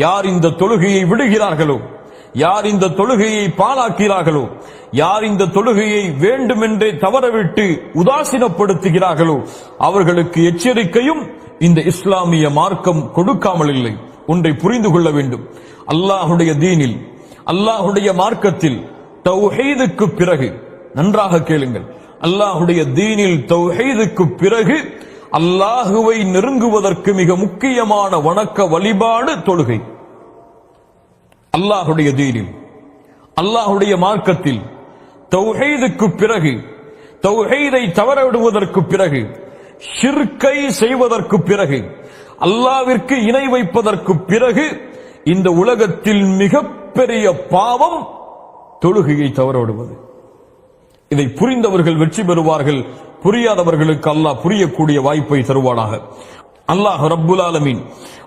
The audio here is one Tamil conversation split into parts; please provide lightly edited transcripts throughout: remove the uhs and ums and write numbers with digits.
யார் இந்த தொழுகையை விடுகிறார்களோ, யார் இந்த தொழுகையை பாழாக்கிறார்களோ, யார் இந்த தொழுகையை வேண்டுமென்றே தவறவிட்டு உதாசீனப்படுத்துகிறார்களோ அவர்களுக்கு எச்சரிக்கையும் இந்த இஸ்லாமிய மார்க்கம் கொடுக்காமல் இல்லை. ஒன்றை புரிந்து கொள்ள வேண்டும். அல்லாஹுடைய தீனில், அல்லாஹுடைய மார்க்கத்தில் தௌஹீதுக்கு பிறகு, நன்றாக கேளுங்கள், அல்லாஹுடைய தீனில் தௌஹீதுக்கு பிறகு அல்லாஹுவை நெருங்குவதற்கு மிக முக்கியமான வணக்க வழிபாடு தொழுகை. அல்லாஹுடைய தீனில், அல்லாஹுடைய மார்க்கத்தில் தௌஹீதுக்கு பிறகு, தௌஹீதை தவறவிடுவதற்கு பிறகு, ஷிர்கை செய்வதற்கு பிறகு, அல்லாஹ்விற்கு இணை வைப்பதற்கு பிறகு இந்த உலகத்தில் மிகப்பெரிய பாவம் தொழுகையை தவறவிடுவது. இதை புரிந்தவர்கள் வெற்றி பெறுவார்கள், புரியாதவர்களுக்கு அல்லாஹ் புரியக்கூடிய வாய்ப்பை தருவானாக. அல்லாஹ் ரப்புல் ஆலமீன்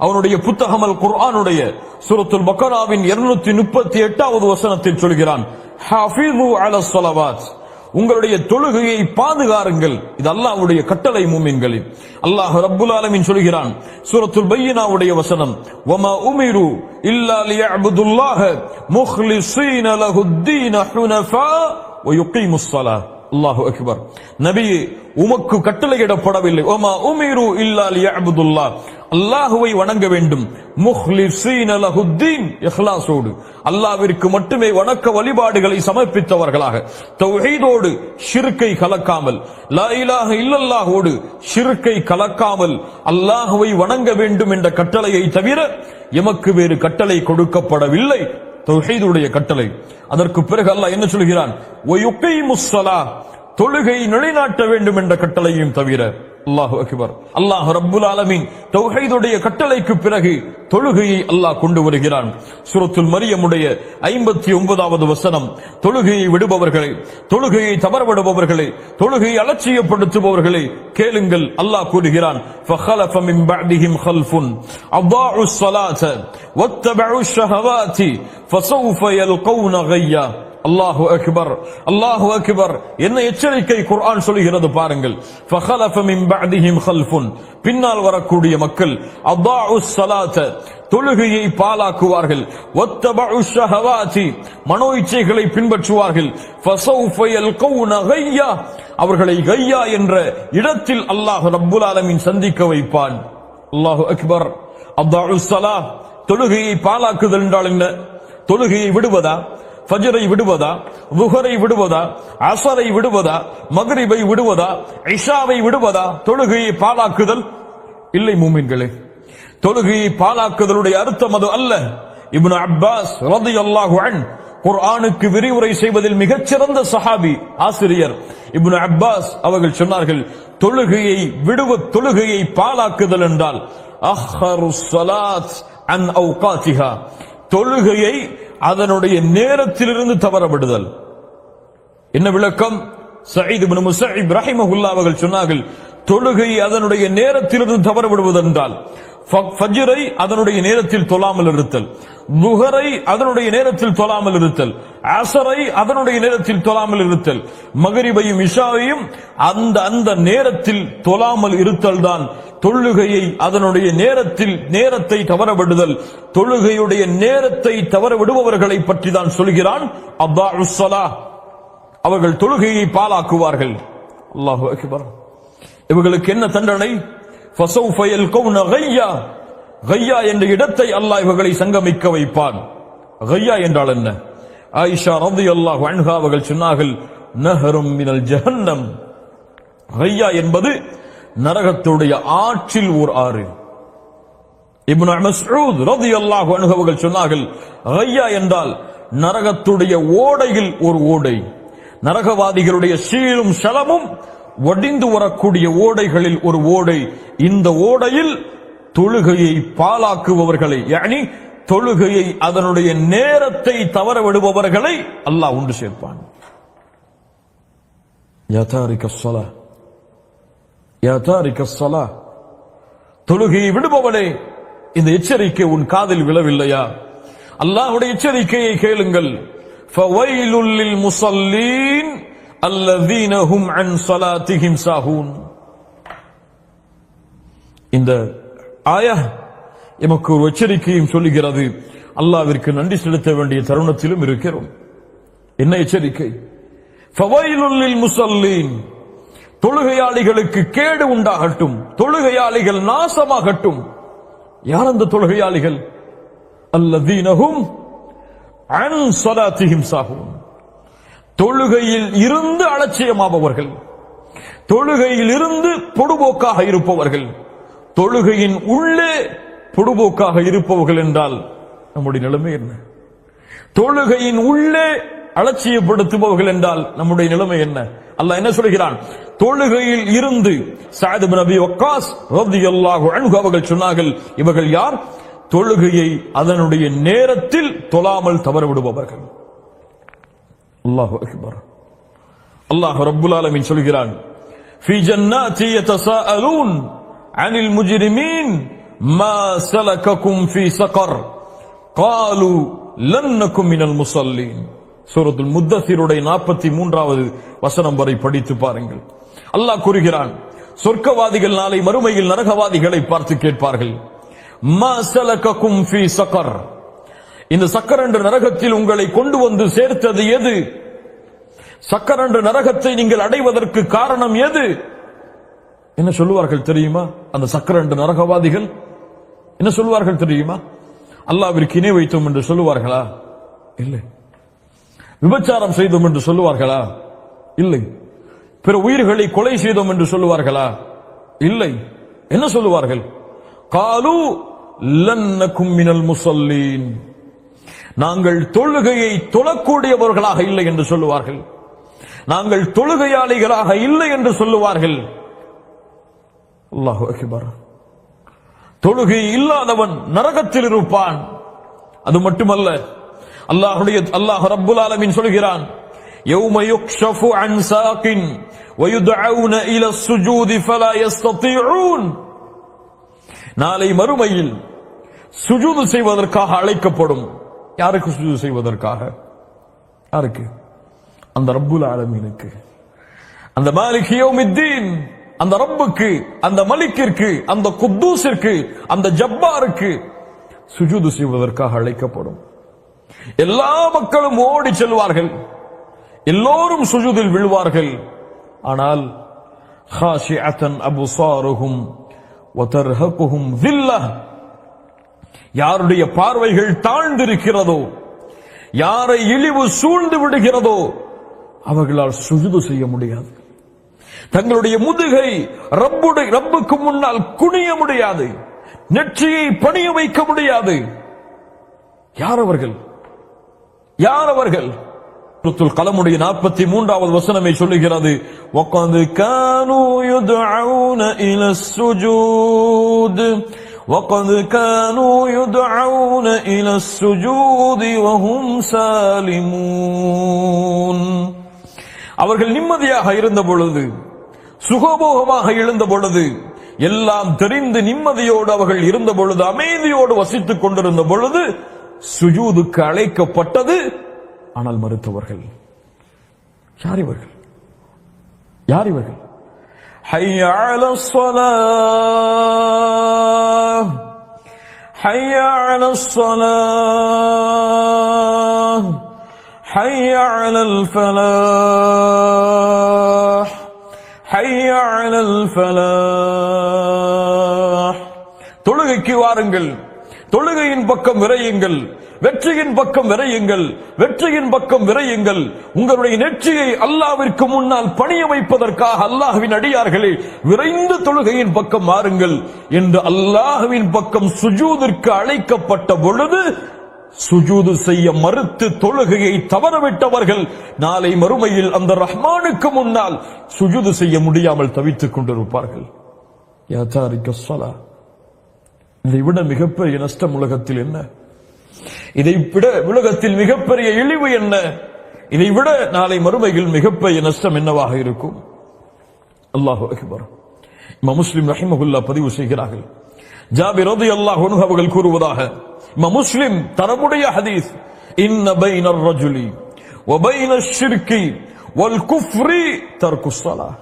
அவனுடைய புத்தகம் அல் குர்ஆனுடைய சூரத்துல் பக்கராவின் 238வது வசனத்தில் சொல்கிறான், ஹாஃபிது அலஸ் ஸலவாத், உங்களுடைய தொழுகையை பாதுகாருங்கள். இது அல்லாஹ்வுடைய கட்டளை மூமின்களே. அல்லாஹ் ரப்புல் ஆலமீன் சொல்கிறான் சூரத்துல் பையினாவுடைய வசனம், வமா உமிரு இல்லா லியஅபுதுல்லாஹ முக்லிஸீன லஹுத்தீன ஹுனஃபா வ யுகீமுஸ் ஸலாத். அல்லாஹு அக்பர். நபியே, உமக்கு கட்டளையிடப்படவில்லை, வமா உமிரு இல்லா லியஅபுதுல்லாஹ், அல்லாஹுவை வணங்க வேண்டும், முக்லிஸீன லஹுத்தீன், இஹ்லாஸோடு, அல்லாஹ்விற்கு மட்டுமே வணக்க வழிபாடுகளை சமர்ப்பித்தவர்களாக, தௌஹீதோடு ஷிர்கை கலக்காமல், லா இலாஹ இல்லல்லாஹோடு ஷிர்கை கலக்காமல் அல்லாஹுவை வணங்க வேண்டும் என்ற கட்டளையை தவிர எமக்கு வேறு கட்டளை கொடுக்கப்படவில்லை. தௌஹீதுடைய கட்டளை. அதற்கு பிறகு அல்லாஹ் என்ன சொல்கிறான், வ யுகீமுஸ் ஸலாத், தொழுகை நிலைநாட்ட வேண்டும் என்ற கட்டளையும் தவிர. அல்லாஹு அக்பர். அல்லாஹ் ரப்புல் ஆலமீன் தௌஹீதுடைய கட்டளைக்கு பிறகு தொழுகையை அல்லாஹ் கொண்டு வருகிறான். சூரத்துல் மரியமுடைய 59வது வசனம், தொழுகையை விடுபவர்களே, தொழுகையை தவறவிடுபவர்களே, தொழுகையை அலட்சியப்படுத்துபவர்களே கேளுங்கள். அல்லாஹ் கூறுகிறான், ஃபഖலஃப மின் பஅதிஹிம் கல்ஃபுன் அதாஉஸ் ஸலாத வத்தபஉஷ் ஷஹவாதி ஃபஸௌஃப யல்கௌன கய்யா. அல்லாஹு அக்பர், அல்லாஹு அக்பர். என்ன எச்சரிக்கை குர்ஆன் சொல்கிறது பாருங்கள். ஃபഖலஃப மின் பஅதிஹிம் கல்ஃபுன், பின்னால் வரக்கூடிய மக்கள், அதாஉஸ் ஸலாத, தொழுகையை பாலாக்குவார்கள், வத்தபஉஷ் ஷஹவாதி, மனோ இச்சைகளை பின்பற்றுவார்கள், ஃபஸௌஃப யல்கௌன கய்யா, அவர்களை கய்யா என்ற இடத்தில் அல்லாஹ் ரப்புல் ஆலமீன் சந்திக்க வைப்பான். அல்லாஹு அக்பர். அதாஉஸ் ஸலாத், தொழுகையை பாலாக்குதல் என்றால் என்ன? தொழுகையை விடுவதா? ஃபஜ்ரை விடுவதா? லுஹரை விடுவதா? அஸரை விடுவதா? மக்ரிபை விடுவதா? இஷாவை விடுவதா? தொழுகையை பாலாக்குதல் இல்லை மூமின்களே. தொழுகையை பாலாக்குதலுடைய அர்த்தம் அது அல்ல. இப்னு அப்பாஸ் ரலியல்லாஹு அன்ஹு குர்ஆனுக்கு விரிவுரை செய்வதில் மிகச்சிறந்த சஹாபி, ஆசிரியர் இப்னு அப்பாஸ் அவர்கள் சொன்னார்கள், தொழுகையை தொழுகையை பாலாக்குதல் என்றால் அஹ்ஹருஸ் ஸலாத் அன் அவ்காத்திஹா, தொழுகையை அதனுடைய நேரத்திலிருந்து தவறவிடுதல். என்ன விளக்கம்? சயீத் இப்னு முஸைப் ரஹிமஹுல்லாஹ் அவர்கள் சொன்னார்கள், தொழுகையை அதனுடைய நேரத்திலிருந்து தவறவிடுவது என்றால் ஃபஜ்ரை அதனுடைய நேரத்தில் தொழாமல் இருத்தல், லுஹரை அதனுடைய நேரத்தில் தொழாமல் இருத்தல், அஸரை அதனுடைய நேரத்தில் தொழாமல் இருத்தல், மக்ரிபையும் இஷாவையும் அந்த நேரத்தில் தொழாமல் இருத்தல் தான் தொழுகையை அதனுடைய நேரத்தை தவறவிடுதல். தொழுகையுடைய நேரத்தை தவறவிடுபவர்களை பற்றி தான் சொல்கிறான் அதாஉஸ் ஸலாத், அவர்கள் தொழுகையை பாலாக்குவார்கள். அல்லாஹு அக்பர். இவர்களுக்கு என்ன தண்டனை? ஃபஸௌஃப யல்கௌன கய்யா, கய்யா என்ற இடத்தை அல்லாஹ் இவர்களை சங்கமிக்க வைப்பான். கய்யா என்றால் என்ன? ஆயிஷா ரலியல்லாஹு அன்ஹா அவர்கள் சொன்னார்கள், நஹரும் மினல் ஜஹன்னம், கய்யா என்பது நரகத்துடைய ஆற்றில் ஓர் ஆறு. இப்னு மஸ்ஊத் ரலியல்லாஹு அன்ஹு அவர்கள் சொன்னார்கள், கய்யா என்றால் நரகத்துடைய ஓடையில் ஒரு ஓடை, நரகவாதிகளுடைய சீலும் ஷலமும் வடிந்து வரக்கூடிய ஓடைகளில் ஒரு ஓடை. இந்த ஓடையில் தொழுகையை பாலாக்குபவர்களை, யானி தொழுகையை அதனுடைய நேரத்தை தவற விடுபவர்களை அல்லாஹ் உண்டு சேர்ப்பான். யா தாரிகஸ் ஸலா, யா தாரிகஸ் ஸலா, தொழுகையை விடுபவனே, இந்த எச்சரிக்கை உன் காதில் விழவில்லையா? அல்லாஹ்வுடைய எச்சரிக்கையை கேளுங்கள். ஃபவைலுல் லில் முஸல்லீன் அல்லதீன ஹும் அன் ஸலாத்திஹிம் சாஹூன். இந்த ஆயா எமக்கு ஒரு எச்சரிக்கையும் சொல்லுகிறது. அல்லாஹ்விற்கு நன்றி செலுத்த வேண்டிய தருணத்திலும் இருக்கிறோம். என்ன எச்சரிக்கை? ஃபவைலுல் லில் முஸல்லீன், தொழுகையாளிகளுக்கு கேடு உண்டாகட்டும், தொழுகையாளிகள் நாசமாகட்டும். யார் அந்த தொழுகையாளிகள்? அல்லதீனஹும் அன் ஸலாத்திஹிம் சாஹூன், தொழுகையில் இருந்து அலட்சியமாபவர்கள், தொழுகையில் இருந்து பொடுபோக்காக இருப்பவர்கள். தொழுகையின் உள்ளே பொடுபோக்காக இருப்பவர்கள் என்றால் நம்முடைய நிலைமை என்ன? தொழுகையின் உள்ளே அலட்சியப்படுத்துபவர்கள் என்றால் நம்முடைய நிலைமை என்ன? அல்லாஹ் என்ன சொல்கிறான்? தொழுகையில் இருந்து சஅத் இப்னு அபி வக்காஸ் ரலியல்லாஹு அன்ஹு அவர்கள் சொன்னார்கள், இவர்கள் யார்? தொழுகையை அதனுடைய நேரத்தில் தொழாமல் தவற விடுபவர்கள். அல்லாஹு அக்பர். அல்லாஹ் ரப்புல் ஆலமீன் சொல்கிறான், ஃபீ ஜன்னாத்தி யதசாஅலூன் அனில் முஜ்ரிமீன் மா ஸலககும் ஃபீ ஸகர் காலு லன் நகும் மினல் முஸல்லீன். சூரத்துல் முத்தஸிருடைய 43வது வசனம் வரை படித்து பாருங்கள். அல்லாஹ் கூறுகிறான், சொர்க்கவாதிகள் நாளை மறுமையில் நரகவாதிகளை பார்த்து கேட்பார்கள், மா ஸலககும் ஃபீ ஸகர், இந்த சக்கர் என்ற நரகத்தில் உங்களை கொண்டு வந்து சேர்த்தது எது? சக்கர் என்ற நரகத்தை நீங்கள் அடைவதற்கு காரணம் எது? என்ன சொல்லுவார்கள் தெரியுமா? அந்த சக்கர் என்ற நரகவாதிகள் என்ன சொல்லுவார்கள் தெரியுமா? அல்லாஹ்விற்கு இணை வைத்தோம் என்று சொல்லுவார்களா? இல்லை. விபச்சாரம் செய்தோம் என்று சொல்லுவார்களா? இல்லை. பிற உயிர்களை கொலை செய்தோம் என்று சொல்லுவார்களா? இல்லை. என்ன சொல்லுவார்கள்? காலு லன் நகும் மினல் முஸல்லீன், நாங்கள் தொழுகையை தொழக்கூடியவர்களாக இல்லை என்று சொல்லுவார்கள். நாங்கள் தொழுகையாளிகளாக இல்லை என்று சொல்லுவார்கள். அல்லாஹு அக்பர். தொழுகை இல்லாதவன் நரகத்தில் இருப்பான். அது மட்டுமல்ல, அல்லாஹ் ரப்புல் ஆலமீன் சொல்கிறான், யௌம யுக்ஷஃபு அன் சாகின் வயுதஊன இலா ஸுஜூதி ஃபலா யஸ்ததீஊன், நாளை மறுமையில் சுஜூது செய்வதற்காக அழைக்கப்படும். யாருக்கு சுஜூது செய்வதற்காக? யாருக்கு? அந்த ரப்புல் ஆலமீனுக்கு, அந்த மாலிக் யௌமித்தீன், அந்த ரப்புக்கு, அந்த மலிக்கிற்கு, அந்த குத்தூஸிற்கு, அந்த ஜப்பாருக்கு சுஜூது செய்வதற்காக அழைக்கப்படும். எல்லா மக்களும் ஓடி செல்வார்கள், எல்லோரும் சுஜூதில் விழுவார்கள். ஆனால் ஹாஷிஅத்தன் அப்சாருஹும் வதர்ஹகுஹும் ذில்லஹ், யாருடைய பார்வைகள் தாழ்ந்திருக்கிறதோ, யாரை இழிவு சூழ்ந்து விடுகிறதோ அவர்களால் சுஜூது செய்ய முடியாது. தங்களுடைய முதுகை ரப்புக்கு முன்னால் குனிய முடியாது, நெற்றியை பணிய வைக்க முடியாது. யார் அவர்கள்? யார் அவர்கள்? சூரத்துல் கலமுடைய 43வது வசனமே சொல்லுகிறது, வகத் கானூ யுதுஊன இலஸ் சுஜூத் வகத் கானூ யுதுஊன இலஸ் சுஜூத் வஹும் சாலிமூன், அவர்கள் நிம்மதியாக இருந்த பொழுது, சுகபோகமாக எழுந்த பொழுது, எல்லாம் தெரிந்து நிம்மதியோடு அவர்கள் இருந்த பொழுது, அமைதியோடு வசித்துக் கொண்டிருந்த பொழுது சுஜூதுக்கு அழைக்கப்பட்டது. ஆனால் மறுத்தவர்கள். யார் இவர்கள்? யார் இவர்கள்? ஹய்ய அலஸ் ஸலாஹ், ஹய்ய அலஸ் ஸலாஹ், ஹய்ய அலல் ஃபலாஹ், ஹய்ய அலல் ஃபலாஹ். தொழுகைக்கு வாருங்கள், தொழுகையின் பக்கம் விரையுங்கள், வெற்றியின் பக்கம் விரையுங்கள், வெற்றியின் பக்கம் விரையுங்கள். உங்களுடைய நெற்றியை அல்லாஹ்விற்கு முன்னால் பணிய வைப்பதற்காக அல்லாஹ்வின் அடியார்களே விரைந்து தொழுகையின் பக்கம் மாறுங்கள் என்று அல்லாஹ்வின் பக்கம் சுஜூதிற்கு அழைக்கப்பட்ட பொழுது சுஜூது செய்ய மறுத்து தொழுகையை தவறவிட்டவர்கள் நாளை மறுமையில் அந்த ரஹ்மானுக்கு முன்னால் சுஜூது செய்ய முடியாமல் தவித்துக் கொண்டிருப்பார்கள். யா தாரிக ஸலாஹ், இதை விட மிகப்பெரிய நஷ்டம் உலகத்தில் என்ன? இதை விட உலகத்தில் மிகப்பெரிய இழிவு என்ன? இதை விட நாளை மறுமையில் மிகப்பெரிய நஷ்டம் என்னவாக இருக்கும்? அல்லாஹு அக்பர். இமாம் முஸ்லிம் ரஹிமஹுல்லாஹ் பதிவு செய்கிறார்கள், ஜாபிர் ரலியல்லாஹு அன்ஹு அவர்கள் கூறுவதாக, இமாம் முஸ்லிம் தரமுடைய ஹதீஸ், இன்ன பைனர் ரஜுலி வ பைனஷ் ஷிர்கி வல் குஃப்ரி தர்குஸ் ஸலாஹ்,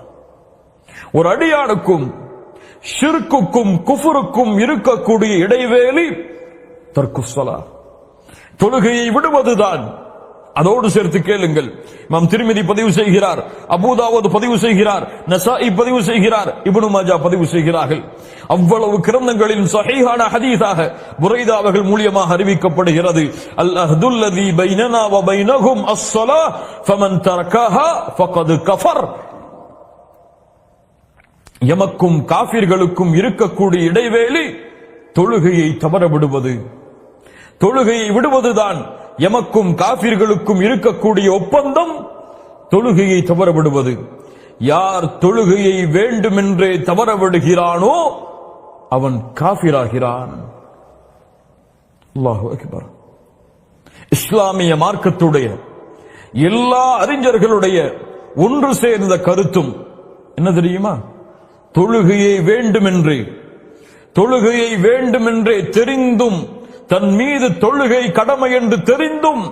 ஒரு அடியானுக்கும் ஷிர்க்குக்கும் குஃபுருக்கும் இருக்கக்கூடிய இடைவேளை தர்க்குஸ் ஸலாத், தொழுகையை விடுவதுதான். அதோடு சேர்த்து கேளுங்கள், இமாம் திர்மிதி பதிவு செய்கிறார், அபூதாவூத் பதிவு செய்கிறார், நசாஇ பதிவு செய்கிறார், இப்னு மாஜா பதிவு செய்கிறார்கள். அவ்வளவு கிரந்தங்களின் ஸஹீஹான ஹதீஸாக புரைதா அவர்கள் மூலமாக அறிவிக்கப்படுகிறது, அல் அஹ்துல்லதி பைனனா வ பைனஹும் அஸ்ஸலாஹ் ஃபமன் தரகஹா ஃபகத் கஃபர். எமக்கும் காஃபிர்களுக்கும் இருக்கக்கூடிய இடைவேளை தொழுகையை தவற விடுவது, தொழுகையை விடுவதுதான். எமக்கும் காஃபிர்களுக்கும் இருக்கக்கூடிய ஒப்பந்தம் தொழுகையை தவற விடுவது. யார் தொழுகையை வேண்டுமென்றே தவற விடுகிறானோ அவன் காஃபிராகிறான். அல்லாஹு அக்பர். இஸ்லாமிய மார்க்கத்துடைய எல்லா அறிஞர்களுடைய ஒன்று சேர்ந்த கருத்தும் என்ன தெரியுமா? தொழுகையை வேண்டுமென்றே தெரிந்தும், தன் மீது தொழுகை கடமை என்று தெரிந்தும்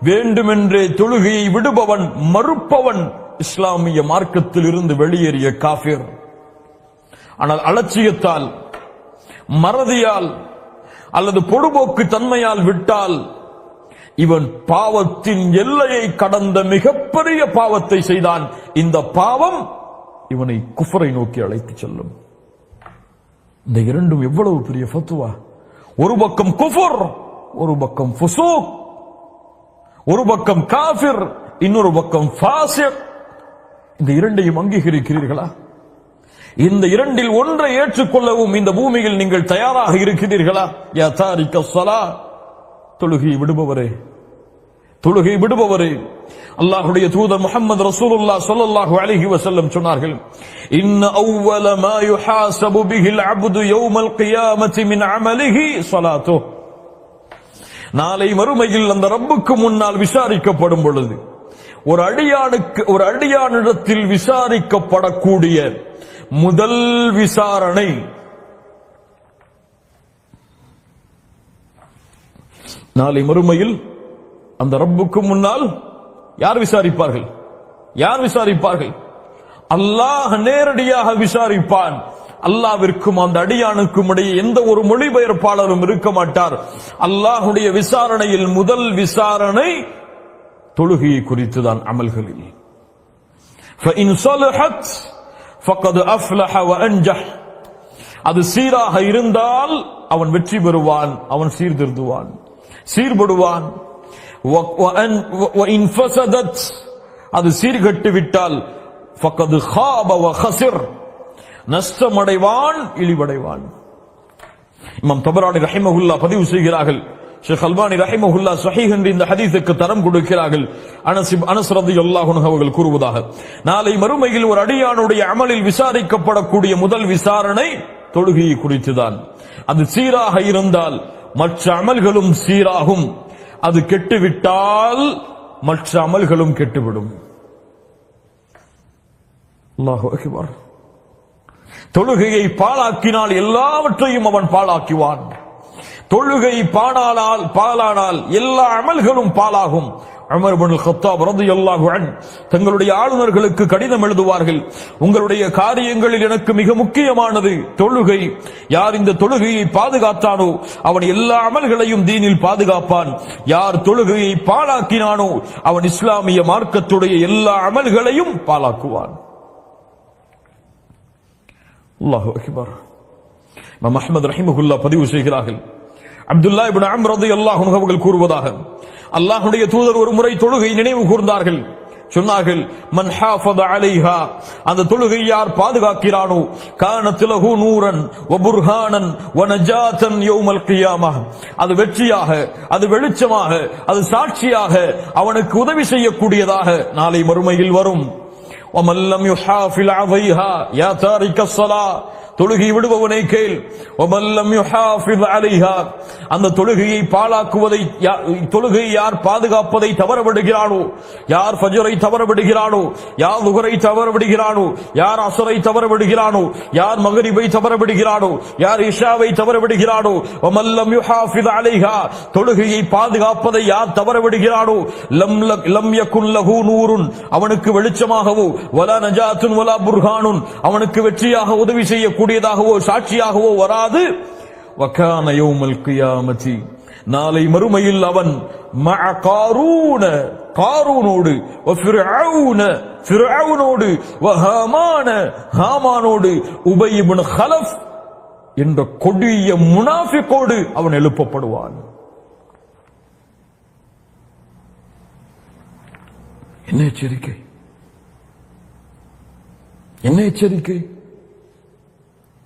வேண்டுமென்றே தொழுகையை விடுபவன், மறுப்பவன் இஸ்லாமிய மார்க்கத்தில் இருந்து வெளியேறிய காஃபிர். ஆனால் அலட்சியத்தால், மறதியால் அல்லது பொடுபோக்கு தன்மையால் விட்டால் இவன் பாவத்தின் எல்லையை கடந்த மிகப்பெரிய பாவத்தை செய்தான். இந்த பாவம் இவனை குஃபரை நோக்கி அழைத்து செல்லும். இந்த இரண்டும் எவ்வளவு பெரிய ஃபத்வா! ஒரு பக்கம் குஃபர், ஒரு பக்கம் ஃபுசூக், ஒரு பக்கம் காஃபிர், இன்னொரு பக்கம் ஃபாசிக். இந்த இரண்டையும் அங்கீகரிக்கிறீர்களா? இந்த இரண்டில் ஒன்றை ஏற்றுக்கொள்ளவும் இந்த பூமியில் நீங்கள் தயாராக இருக்கிறீர்களா? யா தாரிக ஸலாத், தொழுகை விடுபவரே, தொழுகை விடுபவரே. அல்லாஹ்வுடைய தூதர் முஹம்மது ரசூலுல்லாஹ் ஸல்லல்லாஹு அலைஹி வஸல்லம் சொன்னார்கள், இன்ன அவ்வல மா யுஹாஸபு பிஹில் அப்து யௌமல் கியாமத்தி மின் அமலிஹி ஸலாத்துஹு. நாளை மறுமையில் அந்த ரப்புக்கு முன்னால் விசாரிக்கப்படும் பொழுது ஒரு அடியானிடத்தில் விசாரிக்கப்படக்கூடிய முதல் விசாரணை நாளை மறுமையில் அந்த ரப்புக்கு முன்னால் யார் விசாரிப்பார்கள்? யார் விசாரிப்பார்கள்? அல்லாஹ் நேரடியாக விசாரிப்பான். அல்லாஹ்விற்கும் அந்த அடியானுக்கும் இடையே எந்த ஒரு மொழிபெயர்ப்பாளரும் இருக்க மாட்டார். அல்லாஹ்வுடைய விசாரணையில் முதல் விசாரணை தொழுகையை குறித்துதான். அமல்களில் فإن صلحت فقد أفلح وأنجح. அது சீராக இருந்தால் அவன் வெற்றி பெறுவான், அவன் சீர்திருந்துவான், சீர்படுவான். وإن فسدت, அது சீர்கட்டு விட்டால் فقد خاب وخسر, நஷ்டமடைவான், இழிவடைவான். இமாம் தபரானி ரஹிமஹுல்லாஹ் பதிவு செய்கிறார்கள், ஷேக் அல்பானி ரஹிமஹுல்லாஹ் ஸஹீஹ் என்ற இந்த ஹதீஸுக்கு தரம் கொடுக்கிறார்கள். அனஸ் ரலியல்லாஹு அன்ஹு அவர்கள் கூறுவதாக, நாளை மறுமையில் ஒரு அடியானுடைய அமலில் விசாரிக்கப்படக்கூடிய முதல் விசாரணை தொழுகையை குறித்துதான். அது சீராக இருந்தால் மற்ற அமல்களும் சீராகும், அது கெட்டுவிட்டால் மற்ற அமல்களும் கெட்டுவிடும். அல்லாஹு அக்பர். தொழுகையை பாழாக்கினால் எல்லாவற்றையும் அவன் பாழாக்குவான். தொழுகை பாழானால் எல்லா அமல்களும் பாழாகும். உமர் இப்னுல் கத்தாப் ரலியல்லாஹு அன்ஹு தங்களுடைய ஆளுநர்களுக்கு கடிதம் எழுதுவார்கள், உங்களுடைய காரியங்களில் எனக்கு மிக முக்கியமானது தொழுகை. யார் இந்த தொழுகையை பாதுகாத்தானோ அவன் எல்லா அமல்களையும் தீனில் பாதுகாப்பான். யார் தொழுகையை பாழாக்கினானோ அவன் இஸ்லாமிய மார்க்கத்துடைய எல்லா அமல்களையும் பாழாக்குவான். அல்லாஹு அக்பர். இமாம் அஹ்மத் ரஹிமஹுல்லாஹ் பதிவு செய்கிறார்கள், அப்துல்லா இப்னு அம்ர் ரலியல்லாஹு அன்ஹு அவர்கள் கூறுவதாக, அல்லாஹ்வுடைய தூதர் ஒரு முறை தொழுகை நினைவு கூர்ந்தார்கள். சொன்னார்கள், மன் ஹாஃபத அலைஹா, அந்த தொழுகை யார் பாதுகாக்கிறானோ, கானத் லஹு நூரன் வ புர்ஹானன் வ நஜாத்தன் யௌமல் கியாமஹ், அது வெற்றியாக, அது வெளிச்சமாக, அது சாட்சியாக, அவனுக்கு உதவி செய்யக்கூடியதாக நாளை மறுமையில் வரும். وَمَنْ لَمْ يُحَافِظْ عَلَيْهَا يَا تَارِكَ الصَّلَاةِ, தொழுகை விடுபவனை கேள். وَمَنْ لَمْ يُحَافِظْ عَلَيْهَا, அந்த தொழுகையை பாழாக்குவதை, தொழுகையை யார் பாதுகாப்பதை தவற விடுகிறானோ, யார் ஃபஜ்ரை தவற விடுகிறானோ, யார் லுஹரை தவற விடுகிறானோ, யார் அஸ்ரை தவற விடுகிறானோ, யார் மக்ரிபை தவற விடுகிறானோ, யார் இஷாவை தவற விடுகிறானோ, وَمَنْ لَمْ يُحَافِظْ عَلَيْهَا, தொழுகையை பாதுகாப்பதை யார் தவற விடுகிறானோ, لَمْ يَكُنْ لَهُ نُورٌ, அவனுக்கு வெளிச்சமாகவோ, وَلَا نَجَاةٌ وَلَا بُرْهَانٌ, அவனுக்கு வெற்றியாக உதவி செய்யக்கூடிய செய்யக்கூடியதாகவோ சாட்சியாகவோ வராது. வகான யௌமல் கியாமத்தி, நாளை மறுமையில் அவன் மஅ காரூன, காரூனோடு, வஃபிர்அவுன, ஃபிர்அவுனோடு, வஹாமான, ஹாமானோடு, உபய் இப்னு கலஃப் என்ற கொடிய முனாஃபிகோடு அவன் எழுப்பப்படுவான். என்ன எச்சரிக்கை, என்ன எச்சரிக்கை!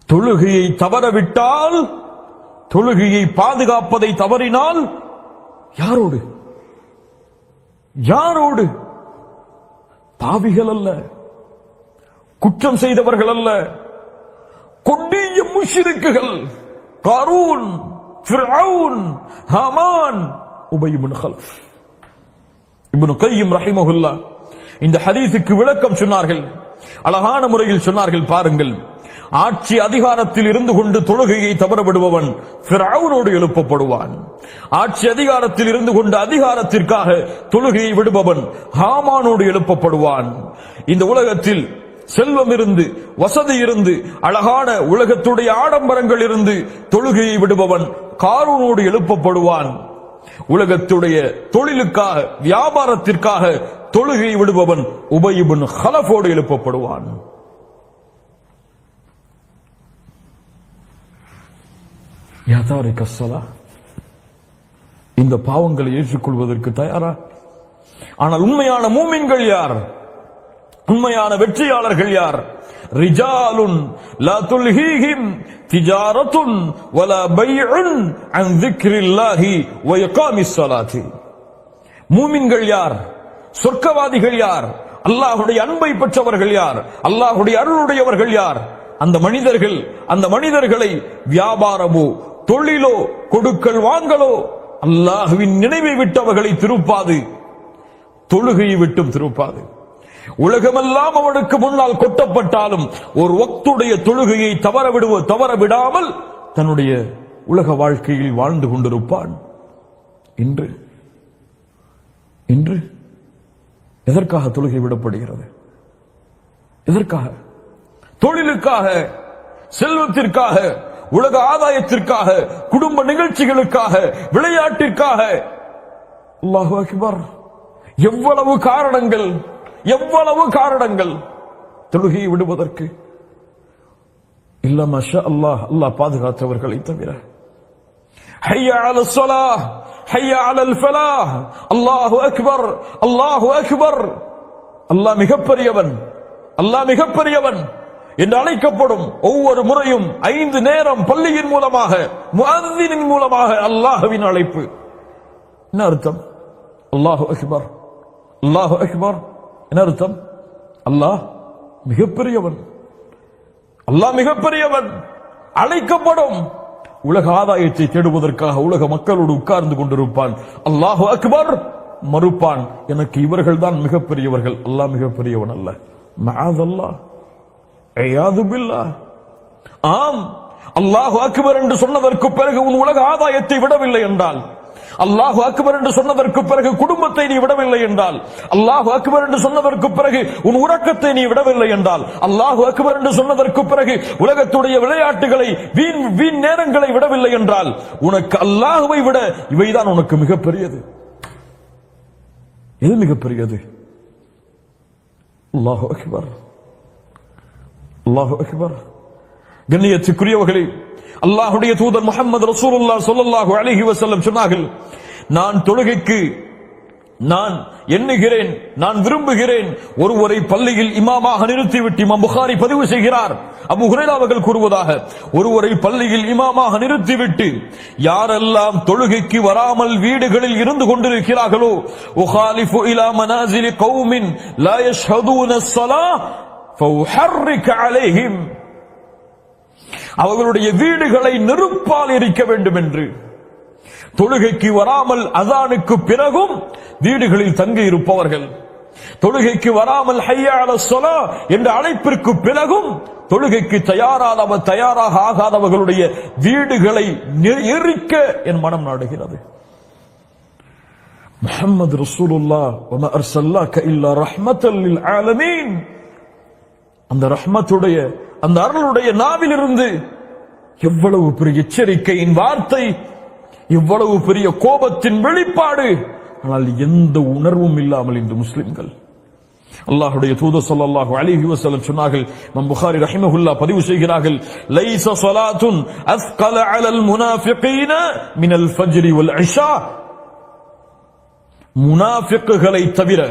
தொழுகையை தவறவிட்டால், தொழுகையை பாதுகாப்பதை தவறினால் யாரோடு, யாரோடு? பாவிகள் அல்ல, குற்றம் செய்தவர்கள் அல்ல, கொடிய முஷ்ரிக்குகள். காரூன், ஃபிர்அவுன், ஹாமான், உபய் இப்னு கலஃப். இப்னு கய்யிம் ரஹிமஹுல்லாஹ் இந்த ஹதீஸுக்கு விளக்கம் சொன்னார்கள், அழகான முறையில் சொன்னார்கள். பாருங்கள், ஆட்சி அதிகாரத்தில் இருந்து கொண்டு தொழுகையை தவறவிடுபவன் ஃபிர்அவுனோடு எழுப்பப்படுவான். ஆட்சி அதிகாரத்தில் இருந்து கொண்டு அதிகாரத்திற்காக தொழுகையை விடுபவன் ஹாமானோடு எழுப்பப்படுவான். இந்த உலகத்தில் செல்வம் இருந்து, வசதி இருந்து, அழகான உலகத்துடைய ஆடம்பரங்கள் இருந்து தொழுகையை விடுபவன் காரூனோடு எழுப்பப்படுவான். உலகத்துடைய தொழிலுக்காக, வியாபாரத்திற்காக தொழுகையை விடுபவன் உபய் இப்னு கலஃபோடு எழுப்பப்படுவான். யா தாரிக ஸலாஹ், இந்த பாவங்களை ஏற்றுக்கொள்வதற்கு தயாரா? ஆனால் உண்மையான மூமின்கள் யார்? உண்மையான வெற்றியாளர்கள் யார்? ரிஜாலுன் லா துல்ஹீஹிம் திஜாரத்துன் வலா பைஉன் அன் ذிக்ரில்லாஹி வ இகாமிஸ் ஸலாத்தி. மூமின்கள் யார்? சொர்க்கவாதிகள் யார்? அல்லாஹ்வுடைய அன்பை பெற்றவர்கள் யார்? அல்லாஹ்வுடைய அருளுடையவர்கள் யார்? அந்த மனிதர்கள், அந்த மனிதர்களை வியாபாரமோ தொழிலோ கொடுக்கல் வாங்கலோ அல்லாஹ்வின் நினைவை விட்டவர்களை திருப்பாது, தொழுகையை விட்டும் திருப்பாது. உலகமெல்லாம் அவனுக்கு முன்னால் கொட்டப்பட்டாலும் ஒரு வக்துடைய தொழுகையை தவற விடாமல் தன்னுடைய உலக வாழ்க்கையில் வாழ்ந்து கொண்டிருப்பான். இன்று இன்று எதற்காக தொழுகை விடப்படுகிறது? எதற்காக? தொழிலுக்காக, செல்வத்திற்காக, உலக ஆதாயத்திற்காக, குடும்ப நிகழ்ச்சிகளுக்காக, விளையாட்டிற்காக. அல்லாஹு அக்பர்! எவ்வளவு காரணங்கள், எவ்வளவு காரணங்கள் தொழுகையை விடுவதற்கு. இல்ல மாஷா அல்லாஹ், அல்லாஹ் பாதுகாத்தவர்களை தவிர. ஹய்யா அலல் ஸலாஹ், ஹய்யா அலல் ஃபலாஹ், அல்லாஹு அக்பர், அல்லாஹு அக்பர். அல்லாஹ் மிகப்பெரியவன், அல்லாஹ் மிகப்பெரியவன் என்று அழைக்கப்படும் ஒவ்வொரு முறையும் 5 நேரம் பள்ளியின் மூலமாக, முஅத்தினின் மூலமாக அல்லாஹ்வின் அழைப்பு. என்ன அர்த்தம்? அல்லாஹு அக்பர், அல்லாஹு அக்பர் என்ன அர்த்தம்? அல்லாஹ் மிகப்பெரியவன், அல்லாஹ் மிகப்பெரியவன். அழைக்கப்படும். உலக ஆதாயத்தை தேடுவதற்காக உலக மக்களோடு உட்கார்ந்து கொண்டிருப்பான். அல்லாஹு அக்பர் மறுப்பான், எனக்கு இவர்கள் தான் மிகப்பெரியவர்கள், அல்லாஹ் மிகப்பெரியவன் அல்ல. மஅதல்லாஹ், இயாது பில்லாஹ். ஆம், அல்லாஹு அக்பர் என்று சொன்னதற்கு பிறகு உன் உலக ஆதாயத்தை விடவில்லை என்றால், அல்லாஹு அக்பர் என்று சொன்னதற்கு பிறகு குடும்பத்தை நீ விடவில்லை என்றால், அல்லாஹு அக்பர் என்று சொன்னதற்கு பிறகு உன் உறக்கத்தை நீ விடவில்லை என்றால், அல்லாஹு அக்பர் என்று சொன்னதற்கு பிறகு உலகத்துடைய விளையாட்டுகளை, வீண் நேரங்களை விடவில்லை என்றால், உனக்கு அல்லாஹுவை விட இவைதான் உனக்கு மிகப்பெரியது. எது மிகப்பெரியது? அல்லாஹு அக்பர், அல்லாஹு அக்பர். கண்ணியத்துக்குரியவர்களே, அல்லாஹ்வுடைய தூதர் முஹம்மது ரசூலுல்லாஹ் ஸல்லல்லாஹு அலைஹி வஸல்லம் சொன்னார்கள், நான் தொழுகைக்கு நான் எண்ணுகிறேன், நான் விரும்புகிறேன், ஒருவரை பள்ளியில் இமாமாக நிறுத்திவிட்டு, இமாம் புகாரி பதிவு செய்கிறார், அபூ ஹுரைரா அவர்கள் கூறுவதாக, ஒருவரை பள்ளியில் இமாமாக நிறுத்திவிட்டு யாரெல்லாம் தொழுகைக்கு வராமல் வீடுகளில் இருந்து கொண்டிருக்கிறார்களோ, உகாலிஃபு இலா மனாசிலி கௌமின் லா யஷ்ஹதூன ஸலாஹ் ஃபஉஹர்ரிக அலைஹிம், அவர்களுடைய வீடுகளை நெருப்பால் எரிக்க வேண்டும் என்று. தொழுகைக்கு வராமல் அஸானுக்கு பிறகும் வீடுகளில் தங்கி இருப்பவர்கள், தொழுகைக்கு வராமல் ஹய்யா அலஸ் ஸலாஹ் என்ற அழைப்பிற்கு பிறகும் தொழுகைக்கு தயாராக ஆகாதவர்களுடைய வீடுகளை எரிக்க என் மனம் நாடுகிறது. முஹம்மது ரசூலுல்லாஹ் வமா அர்ஸல்னாக இல்லா ரஹ்மத்தல் லில் ஆலமீன், அந்த ரஹ்மத்துடைய அந்த அருளுடைய நாவிலிருந்து எவ்வளவு பெரிய எச்சரிக்கையின் வார்த்தை, எவ்வளவு பெரிய கோபத்தின் வெளிப்பாடு. ஆனால் எந்த உணர்வும் இல்லாமல் இந்த முஸ்லிம்கள், அல்லாஹ்வுடைய தூதர் ஸல்லல்லாஹு அலைஹி வஸல்லம் சொன்னார்கள், இமாம் புகாரி ரஹிமஹுல்லாஹ் பதிவு செய்கிறார்கள், லைஸ ஸலாத்துன் அஸ்கல அலல் முனாஃபிகீன மினல் ஃபஜ்ரி வல் இஷா. முனாஃபிக்குகளை தவிர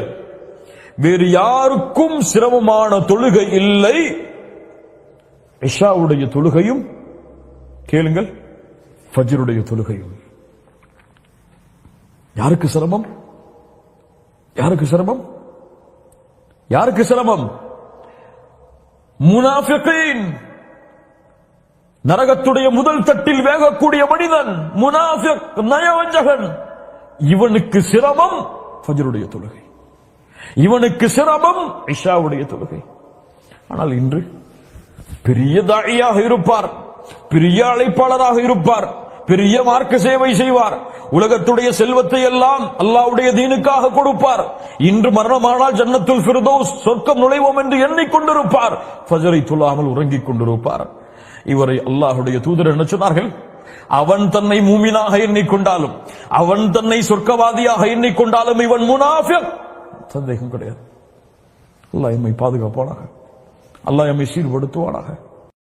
வேறு யாருக்கும் சிரமமான தொழுகை இல்லை இஷாவுடைய தொழுகையும், கேளுங்கள், ஃபஜ்ருடைய தொழுகையும். யாருக்கு சிரமம்? யாருக்கு சிரமம்? யாருக்கு சிரமம்? முனாஃபிகீன், நரகத்துடைய முதல் தட்டில் வேகக்கூடிய மனிதன், முனாஃபிக், நயவஞ்சகன். இவனுக்கு சிரமம் ஃபஜ்ருடைய தொழுகை, இவனுக்கு சிரமம் இஷாவுடைய தொழுகை. ஆனால் இன்று பெரிய தாயியாக இருப்பார், பெரிய அழைப்பாளராக இருப்பார், பெரிய மார்க்க சேவை செய்வார், உலகத்துடைய செல்வத்தை எல்லாம் அல்லாஹ்வுடைய தீனுக்காக கொடுப்பார். இன்று மரணமானால் ஜன்னத்துல் ஃபிர்தௌஸ் சொர்க்கம் நுழைவோம் என்று எண்ணிக்கொண்டிருப்பார், ஃபஜ்ரை தொழாமல் உறங்கிக் கொண்டிருப்பார். இவரை அல்லாஹ்வுடைய தூதர் என்ன சொன்னார்கள்? அவன் தன்னை மூமினாக எண்ணிக்கொண்டாலும், அவன் தன்னை சொர்க்கவாதியாக எண்ணிக்கொண்டாலும் இவன் முனாஃபிக், சந்தேகம் கிடையாது. அல்லாஹ் எம்மை பாதுகாப்பானாக, அல்லாஹ் எம்மை சீர்படுத்துவானாக.